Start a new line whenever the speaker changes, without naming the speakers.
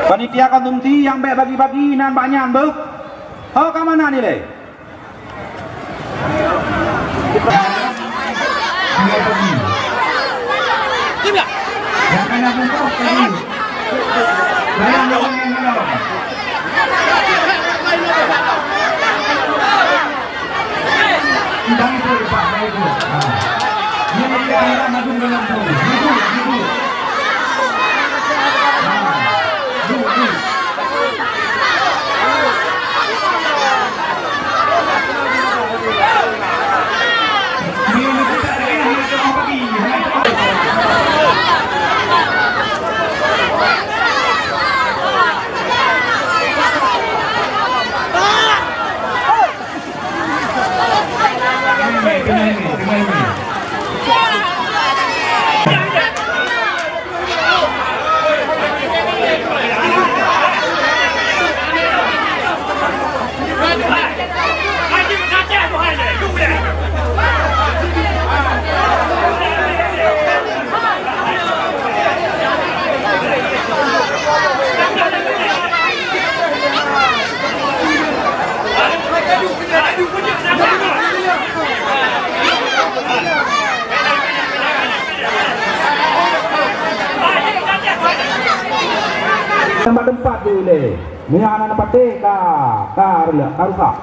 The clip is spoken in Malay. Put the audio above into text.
Panitia konsumsi yang baik bagi-bagi nan banyak bu. Oh ke mana ni le? Yang kena bungkus tadi. Bayang dong yang kena. Tidak itu Pak, saya itu. Ini dia yang maju dalam tu. Tempat dulu. Ni anak pate ka rusak.